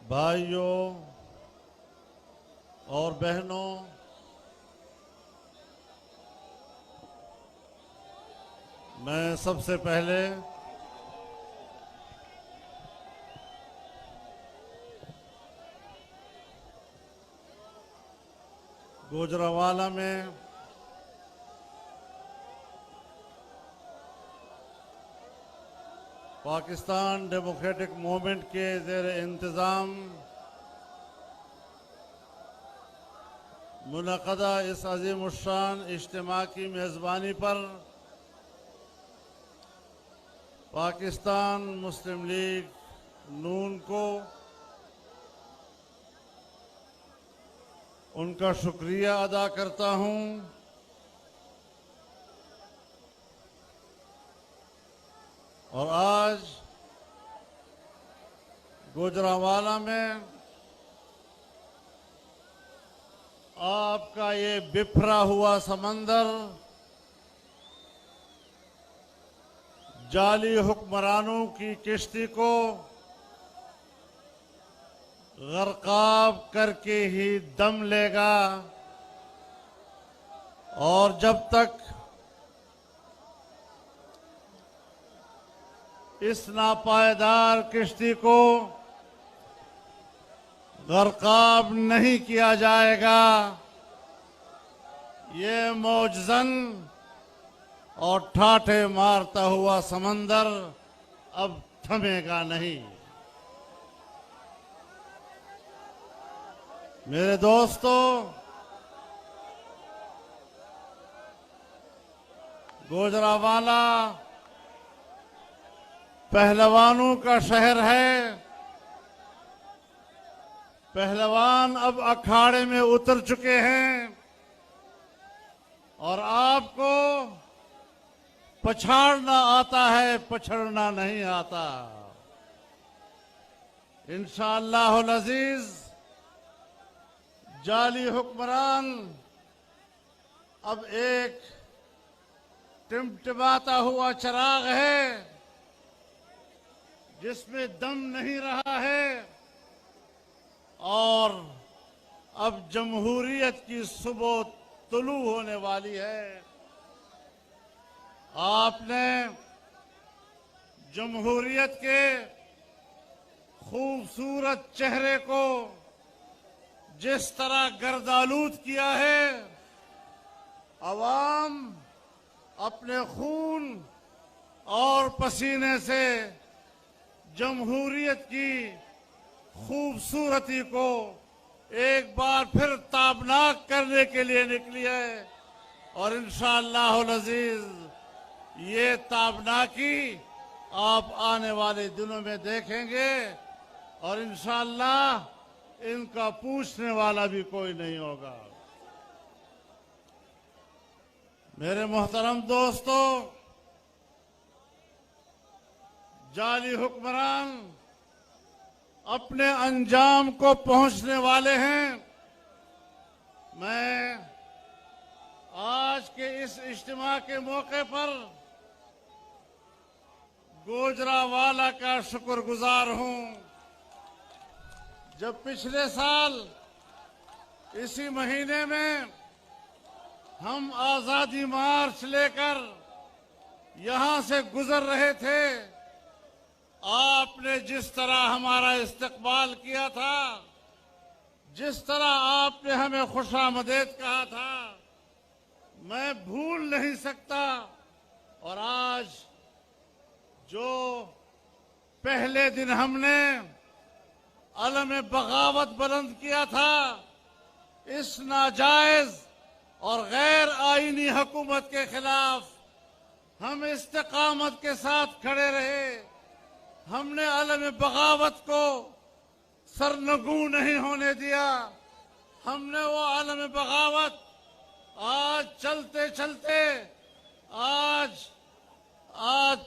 بھائیوں اور بہنوں، میں سب سے پہلے گوجرانوالہ میں پاکستان ڈیموکریٹک موومنٹ کے زیر انتظام منعقدہ اس عظیم الشان اجتماع کی میزبانی پر پاکستان مسلم لیگ نون کو ان کا شکریہ ادا کرتا ہوں اور آج گوجرانوالہ میں آپ کا یہ بکھرا ہوا سمندر جعلی حکمرانوں کی کشتی کو غرقاب کر کے ہی دم لے گا، اور جب تک اس ناپائیدار کشتی کو غرقاب نہیں کیا جائے گا، یہ موجزن اور ٹھاٹھے مارتا ہوا سمندر اب تھمے گا نہیں۔ میرے دوستو، گوجرانوالہ پہلوانوں کا شہر ہے۔ پہلوان اب اکھاڑے میں اتر چکے ہیں اور آپ کو پچھاڑنا آتا ہے، پچھڑنا نہیں آتا۔ انشاءاللہ العزیز جعلی حکمران اب ایک ٹمٹماتا ہوا چراغ ہے جس میں دم نہیں رہا ہے، اور اب جمہوریت کی صبح طلوع ہونے والی ہے۔ آپ نے جمہوریت کے خوبصورت چہرے کو جس طرح گردآلود کیا ہے، عوام اپنے خون اور پسینے سے جمہوریت کی خوبصورتی کو ایک بار پھر تابناک کرنے کے لیے نکلی ہے، اور انشاءاللہ العزیز یہ تابناکی آپ آنے والے دنوں میں دیکھیں گے، اور انشاءاللہ ان کا پوچھنے والا بھی کوئی نہیں ہوگا۔ میرے محترم دوستو، جعلی حکمران اپنے انجام کو پہنچنے والے ہیں۔ میں آج کے اس اجتماع کے موقع پر گوجرانوالہ کا شکر گزار ہوں۔ جب پچھلے سال اسی مہینے میں ہم آزادی مارچ لے کر یہاں سے گزر رہے تھے، آپ نے جس طرح ہمارا استقبال کیا تھا، جس طرح آپ نے ہمیں خوش آمدید کہا تھا، میں بھول نہیں سکتا۔ اور آج جو پہلے دن ہم نے علم بغاوت بلند کیا تھا، اس ناجائز اور غیر آئینی حکومت کے خلاف ہم استقامت کے ساتھ کھڑے رہے۔ ہم نے علم بغاوت کو سرنگوں نہیں ہونے دیا۔ ہم نے وہ علم بغاوت آج چلتے چلتے آج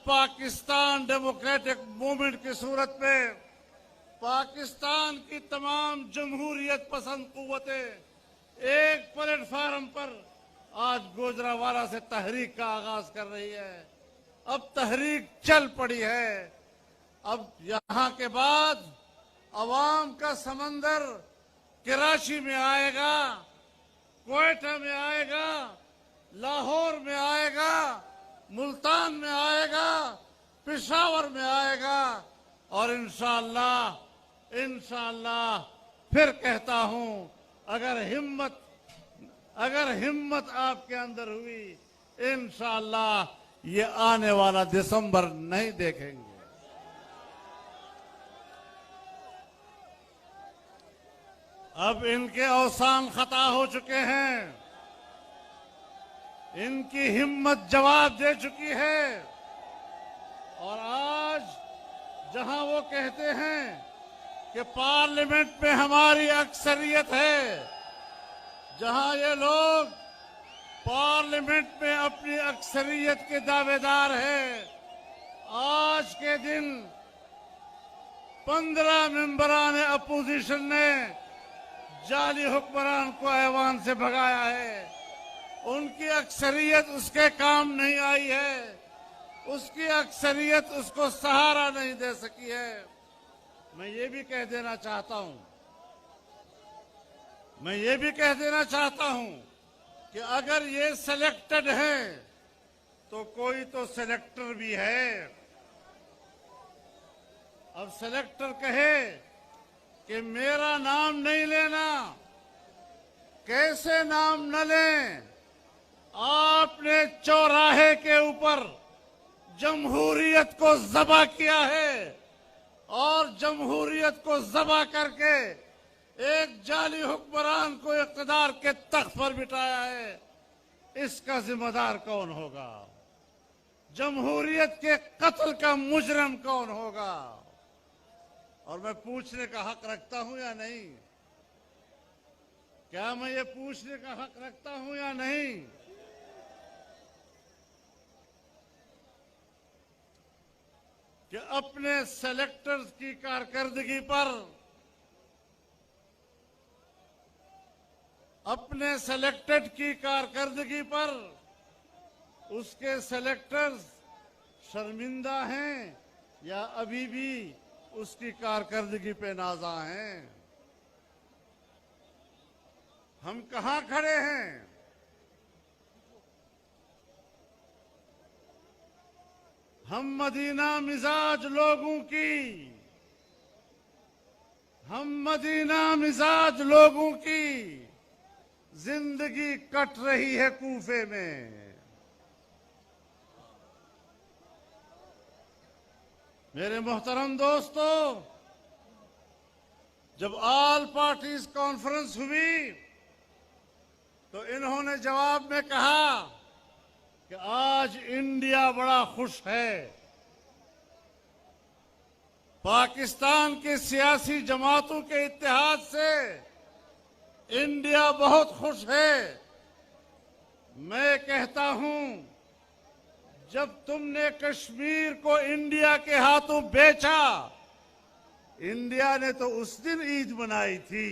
پاکستان ڈیموکریٹک موومنٹ کی صورت میں پاکستان کی تمام جمہوریت پسند قوتیں ایک پلیٹ فارم پر آج گوجرانوالہ سے تحریک کا آغاز کر رہی ہے۔ اب تحریک چل پڑی ہے۔ اب یہاں کے بعد عوام کا سمندر کراچی میں آئے گا، کوئٹہ میں آئے گا، لاہور میں آئے گا، ملتان میں آئے گا، پشاور میں آئے گا، اور انشاءاللہ پھر کہتا ہوں اگر ہمت آپ کے اندر ہوئی، انشاءاللہ یہ آنے والا دسمبر نہیں دیکھیں گے۔ اب ان کے اوسان خطا ہو چکے ہیں، ان کی ہمت جواب دے چکی ہے، اور آج جہاں وہ کہتے ہیں کہ پارلیمنٹ میں ہماری اکثریت ہے، جہاں یہ لوگ پارلیمنٹ میں اپنی اکثریت کے دعوے دار ہیں، آج کے دن 15 ممبران اپوزیشن نے جعلی حکمران کو ایوان سے بھگایا ہے۔ ان کی اکثریت اس کے کام نہیں آئی ہے، اس کی اکثریت اس کو سہارا نہیں دے سکی ہے۔ میں یہ بھی کہہ دینا چاہتا ہوں کہ اگر یہ سلیکٹڈ ہیں تو کوئی تو سلیکٹر بھی ہے۔ اب سلیکٹر کہے کہ میرا نام نہیں لینا، کیسے نام نہ لیں؟ آپ نے چوراہے کے اوپر جمہوریت کو ذبح کیا ہے، اور جمہوریت کو ذبح کر کے ایک جعلی حکمران کو اقتدار کے تخت پر بٹھایا ہے۔ اس کا ذمہ دار کون ہوگا؟ جمہوریت کے قتل کا مجرم کون ہوگا؟ اور میں پوچھنے کا حق رکھتا ہوں یا نہیں؟ کیا میں یہ پوچھنے کا حق رکھتا ہوں یا نہیں؟ کہ اپنے سلیکٹرز کی کارکردگی پر، اپنے سلیکٹڈ کی کارکردگی پر اس کے سلیکٹرز شرمندہ ہیں یا ابھی بھی اس کی کارکردگی پہ نازاں ہیں؟ ہم کہاں کھڑے ہیں؟ ہم مدینہ مزاج لوگوں کی زندگی کٹ رہی ہے کوفے میں۔ میرے محترم دوستو، جب آل پارٹیز کانفرنس ہوئی تو انہوں نے جواب میں کہا کہ آج انڈیا بڑا خوش ہے، پاکستان کی سیاسی جماعتوں کے اتحاد سے انڈیا بہت خوش ہے۔ میں کہتا ہوں، جب تم نے کشمیر کو انڈیا کے ہاتھوں بیچا، انڈیا نے تو اس دن عید منائی تھی،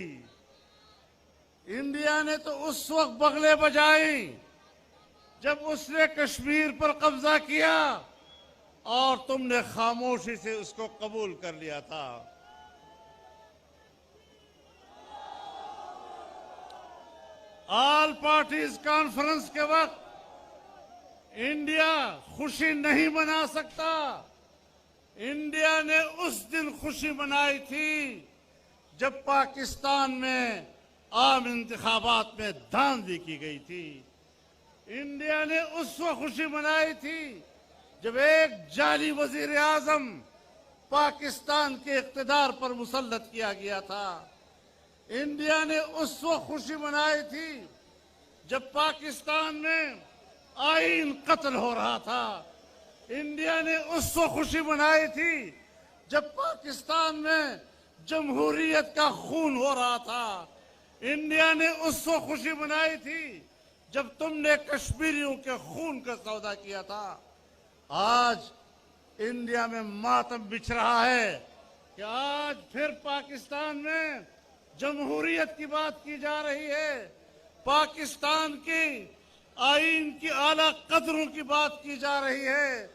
انڈیا نے تو اس وقت بغلے بجائی جب اس نے کشمیر پر قبضہ کیا، اور تم نے خاموشی سے اس کو قبول کر لیا تھا۔ آل پارٹیز کانفرنس کے وقت انڈیا خوشی نہیں منا سکتا۔ انڈیا نے اس دن خوشی منائی تھی جب پاکستان میں عام انتخابات میں دھاندلی کی گئی تھی۔ انڈیا نے اس وقت خوشی منائی تھی جب ایک جعلی وزیر اعظم پاکستان کے اقتدار پر مسلط کیا گیا تھا۔ انڈیا نے اس وقت خوشی منائی تھی جب پاکستان میں آئین قتل ہو رہا تھا۔ انڈیا نے اس وقت خوشی منائی تھی جب پاکستان میں جمہوریت کا خون ہو رہا تھا۔ انڈیا نے اس وقت خوشی منائی تھی جب تم نے کشمیریوں کے خون کا سودا کیا تھا۔ آج انڈیا میں ماتم بچھ رہا ہے کہ آج پھر پاکستان میں جمہوریت کی بات کی جا رہی ہے، پاکستان کی آئین کی اعلیٰ قدروں کی بات کی جا رہی ہے،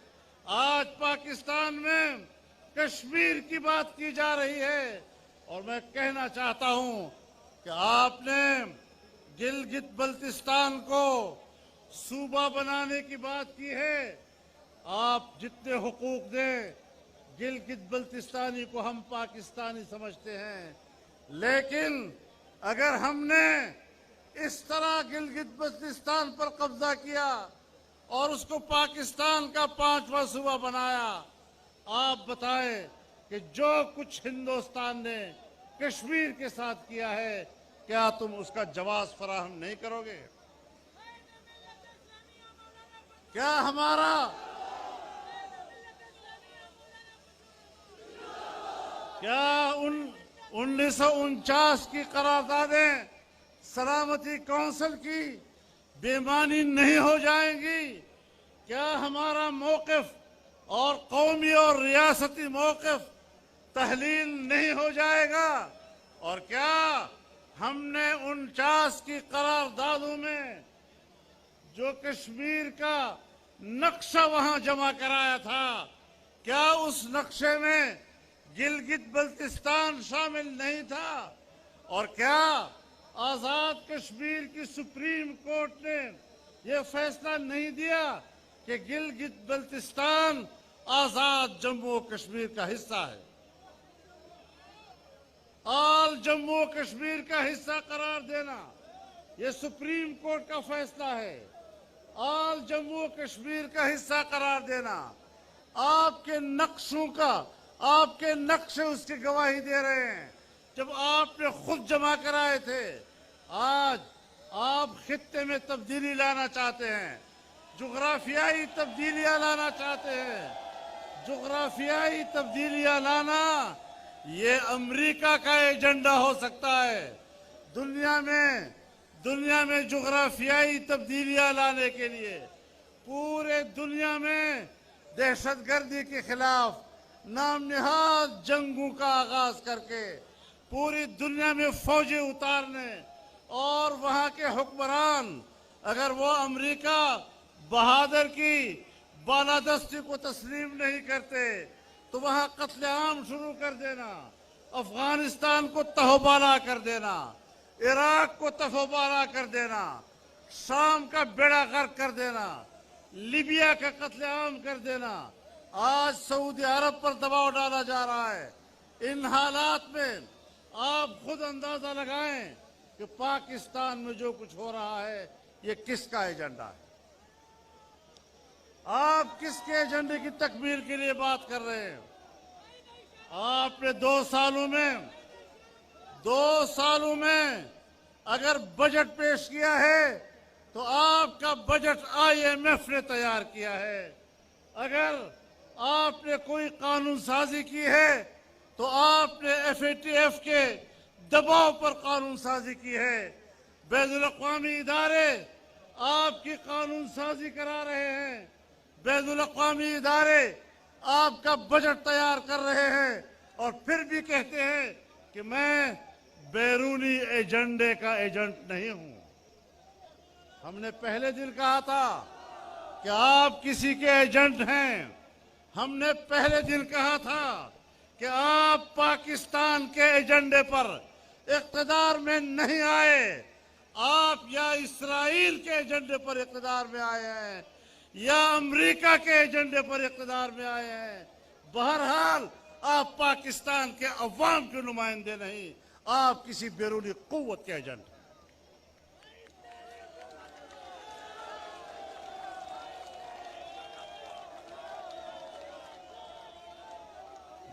آج پاکستان میں کشمیر کی بات کی جا رہی ہے، اور میں کہنا چاہتا ہوں کہ آپ نے گلگت بلتستان کو صوبہ بنانے کی بات کی ہے. آپ جتنے حقوق دیں گلگت بلتستانی کو ہم پاکستانی سمجھتے ہیں، لیکن اگر ہم نے اس طرح گلگت بلتستان پر قبضہ کیا اور اس کو پاکستان کا 5واں صوبہ بنایا، آپ بتائیں کہ جو کچھ ہندوستان نے کشمیر کے ساتھ کیا ہے کیا تم اس کا جواز فراہم نہیں کرو گے؟ کیا ہمارا کیا 1949 کی قراردادیں سلامتی کونسل کی بے معنی نہیں ہو جائیں گی؟ کیا ہمارا موقف اور قومی اور ریاستی موقف تحلیل نہیں ہو جائے گا؟ اور کیا ہم نے 49 کی قراردادوں میں جو کشمیر کا نقشہ وہاں جمع کرایا تھا، کیا اس نقشے میں گلگت بلتستان شامل نہیں تھا؟ اور کیا آزاد کشمیر کی سپریم کورٹ نے یہ فیصلہ نہیں دیا کہ گلگت بلتستان آزاد جموں و کشمیر کا حصہ ہے، آل جموں و کشمیر کا حصہ قرار دینا یہ سپریم کورٹ کا فیصلہ ہے، آل جموں و کشمیر کا حصہ قرار دینا آپ کے نقشوں کا، آپ کے نقشے اس کی گواہی دے رہے ہیں جب آپ نے خود جمع کرائے تھے. آج آپ خطے میں تبدیلی لانا چاہتے ہیں، جغرافیائی تبدیلیاں لانا چاہتے ہیں. جغرافیائی تبدیلیاں لانا یہ امریکہ کا ایجنڈا ہو سکتا ہے. دنیا میں جغرافیائی تبدیلیاں لانے کے لیے پورے دنیا میں دہشت گردی کے خلاف نام نہاد جنگوں کا آغاز کر کے پوری دنیا میں فوجیں اتارنے اور وہاں کے حکمران اگر وہ امریکہ بہادر کی بالادستی کو تسلیم نہیں کرتے تو وہاں قتل عام شروع کر دینا، افغانستان کو تہوبالا کر دینا، عراق کو تہوبالا کر دینا، شام کا بیڑا غرق کر دینا، لیبیا کا قتل عام کر دینا. آج سعودی عرب پر دباؤ ڈالا جا رہا ہے. ان حالات میں آپ خود اندازہ لگائیں کہ پاکستان میں جو کچھ ہو رہا ہے یہ کس کا ایجنڈا ہے؟ آپ کس کے ایجنڈے کی تکمیل کے لیے بات کر رہے ہیں؟ آپ نے 2 سالوں میں اگر بجٹ پیش کیا ہے تو آپ کا بجٹ IMF نے تیار کیا ہے. اگر آپ نے کوئی قانون سازی کی ہے تو آپ نے FATF کے دباؤ پر قانون سازی کی ہے. بین الاقوامی ادارے آپ کی قانون سازی کرا رہے ہیں، بین الاقوامی ادارے آپ کا بجٹ تیار کر رہے ہیں اور پھر بھی کہتے ہیں کہ میں بیرونی ایجنڈے کا ایجنٹ نہیں ہوں. ہم نے پہلے دن کہا تھا کہ آپ کسی کے ایجنٹ ہیں. ہم نے پہلے دن کہا تھا کہ آپ پاکستان کے ایجنڈے پر اقتدار میں نہیں آئے. آپ یا اسرائیل کے ایجنڈے پر اقتدار میں آئے ہیں یا امریکہ کے ایجنڈے پر اقتدار میں آئے ہیں. بہرحال آپ پاکستان کے عوام کے نمائندے نہیں، آپ کسی بیرونی قوت کے ایجنٹ ہیں.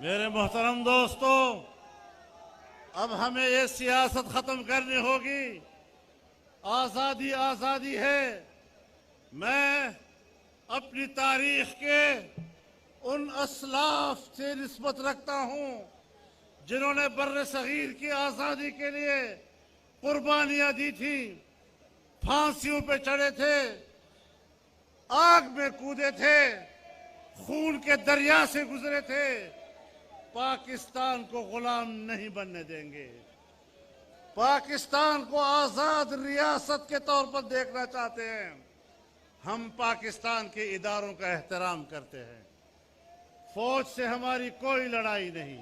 میرے محترم دوستو، اب ہمیں یہ سیاست ختم کرنی ہوگی. آزادی آزادی ہے. میں اپنی تاریخ کے ان اسلاف سے نسبت رکھتا ہوں جنہوں نے بر صغیر کی آزادی کے لیے قربانیاں دی تھیں، پھانسیوں پہ چڑھے تھے، آگ میں کودے تھے، خون کے دریا سے گزرے تھے. پاکستان کو غلام نہیں بننے دیں گے. پاکستان کو آزاد ریاست کے طور پر دیکھنا چاہتے ہیں. ہم پاکستان کے اداروں کا احترام کرتے ہیں. فوج سے ہماری کوئی لڑائی نہیں.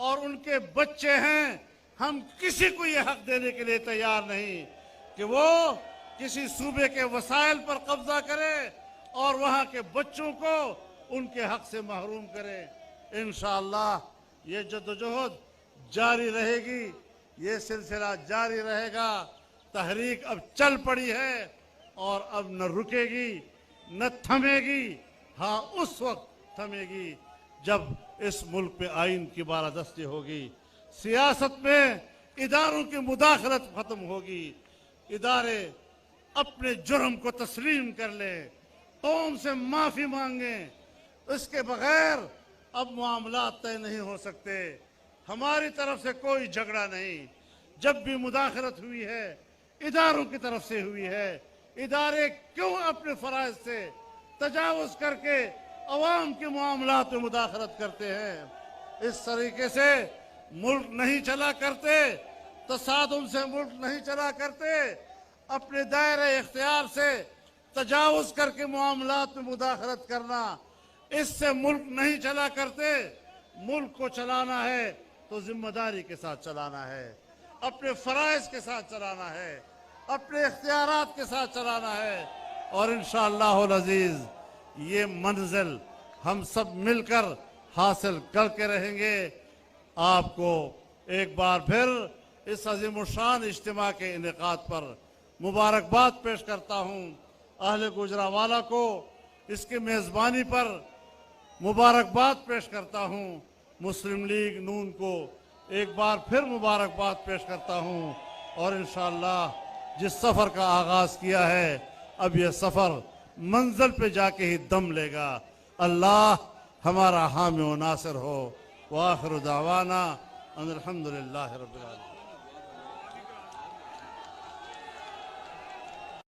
اور ان کے بچے ہیں، ہم کسی کو یہ حق دینے کے لیے تیار نہیں کہ وہ کسی صوبے کے وسائل پر قبضہ کرے اور وہاں کے بچوں کو ان کے حق سے محروم کرے۔ انشاءاللہ یہ جدوجہد جاری رہے گی، یہ سلسلہ جاری رہے گا۔ تحریک اب چل پڑی ہے اور اب نہ رکے گی نہ تھمے گی۔ ہاں اس وقت تھمے گی جب اس ملک پہ آئین کی بالادستی ہوگی، سیاست میں اداروں کی مداخلت ختم ہوگی، ادارے اپنے جرم کو تسلیم کر لیں، قوم سے معافی مانگیں۔ اس کے بغیر اب معاملات طے نہیں ہو سکتے۔ ہماری طرف سے کوئی جھگڑا نہیں، جب بھی مداخلت ہوئی ہے اداروں کی طرف سے ہوئی ہے۔ ادارے کیوں اپنے فرائض سے تجاوز کر کے عوام کے معاملات میں مداخلت کرتے ہیں؟ اس طریقے سے ملک نہیں چلا کرتے، تصادم سے ملک نہیں چلا کرتے۔ اپنے دائرہ اختیار سے تجاوز کر کے معاملات میں مداخلت کرنا، اس سے ملک نہیں چلا کرتے۔ ملک کو چلانا ہے تو ذمہ داری کے ساتھ چلانا ہے، اپنے فرائض کے ساتھ چلانا ہے، اپنے اختیارات کے ساتھ چلانا ہے، اور انشاءاللہ العزیز یہ منزل ہم سب مل کر حاصل کر کے رہیں گے۔ آپ کو ایک بار پھر اس عظیم الشان اجتماع کے انعقاد پر مبارکباد پیش کرتا ہوں۔ اہل گوجرانوالہ کو اس کی میزبانی پر مبارکباد پیش کرتا ہوں۔ مسلم لیگ نون کو ایک بار پھر مبارکباد پیش کرتا ہوں، اور انشاءاللہ جس سفر کا آغاز کیا ہے اب یہ سفر منزل پہ جا کے ہی دم لے گا۔ اللہ ہمارا حامی و ناصر ہو۔ وآخر دعوانا ان الحمدللہ رب العالمین۔